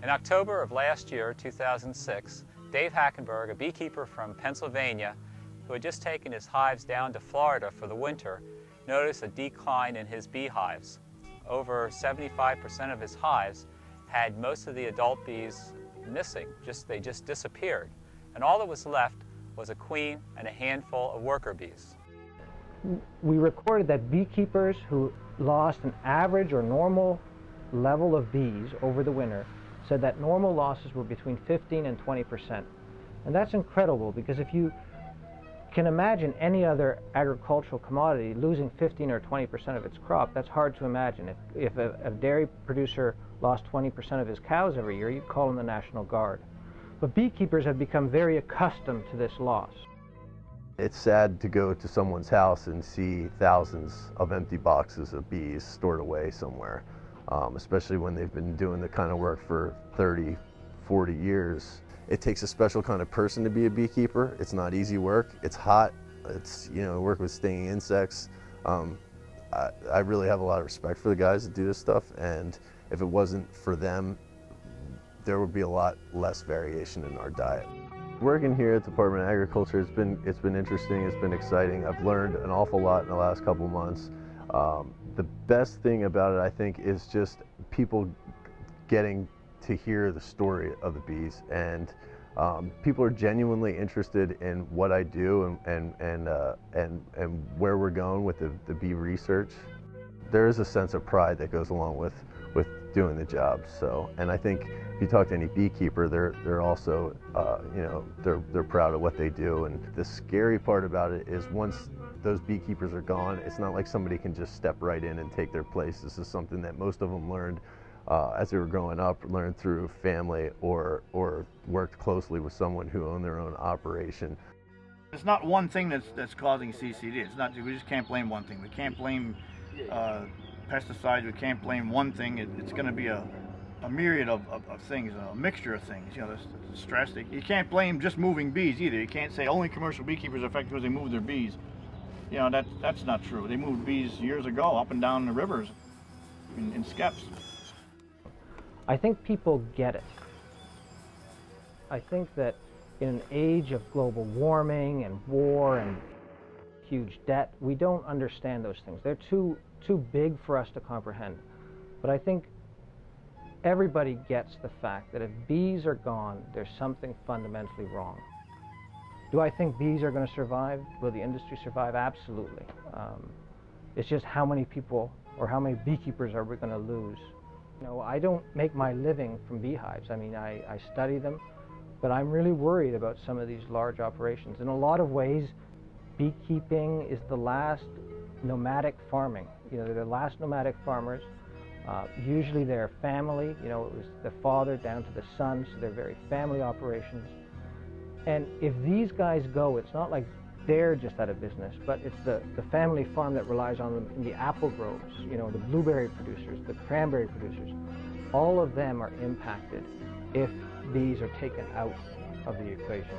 In October of last year, 2006, Dave Hackenberg, a beekeeper from Pennsylvania, who had just taken his hives down to Florida for the winter, noticed a decline in his beehives. Over 75% of his hives had most of the adult bees missing. They just disappeared. And all that was left was a queen and a handful of worker bees. We recorded that beekeepers who lost an average or normal level of bees over the winter said that normal losses were between 15 and 20%. And that's incredible, because if you can imagine any other agricultural commodity losing 15 or 20% of its crop, that's hard to imagine. If a dairy producer lost 20% of his cows every year, you'd call him the National Guard. But beekeepers have become very accustomed to this loss. It's sad to go to someone's house and see thousands of empty boxes of bees stored away somewhere, especially when they've been doing the kind of work for 30, 40 years. It takes a special kind of person to be a beekeeper. It's not easy work. It's hot. It's, work with stinging insects. I really have a lot of respect for the guys that do this stuff, and if it wasn't for them, there would be a lot less variation in our diet. Working here at the Department of Agriculture, it's been interesting, it's been exciting. I've learned an awful lot in the last couple months. The best thing about it, I think, is just people getting to hear the story of the bees, and people are genuinely interested in what I do and where we're going with the bee research. There is a sense of pride that goes along with doing the job. So, and I think if you talk to any beekeeper, they're also they're proud of what they do. And the scary part about it is once those beekeepers are gone, it's not like somebody can just step right in and take their place. This is something that most of them learned as they were growing up, learned through family or worked closely with someone who owned their own operation. It's not one thing that's causing CCD. It's not. We just can't blame one thing. We can't blame pesticides. We can't blame one thing. It's going to be a myriad of things, a mixture of things. The stress. You can't blame just moving bees either. You can't say only commercial beekeepers are affected because they move their bees. That's not true. They moved bees years ago up and down the rivers in skeps. I think people get it. I think that in an age of global warming and war and huge debt, we don't understand those things. They're too big for us to comprehend. But I think everybody gets the fact that if bees are gone, there's something fundamentally wrong. Do I think bees are going to survive? Will the industry survive? Absolutely. It's just how many people or how many beekeepers are we going to lose? I don't make my living from beehives. I mean, I study them, but I'm really worried about some of these large operations. In a lot of ways, beekeeping is the last nomadic farming. They're the last nomadic farmers. Usually they're family. It was the father down to the son, so they're very family operations. And if these guys go, it's not like they're just out of business, but it's the family farm that relies on them in the apple groves, the blueberry producers, the cranberry producers. All of them are impacted if bees are taken out of the equation.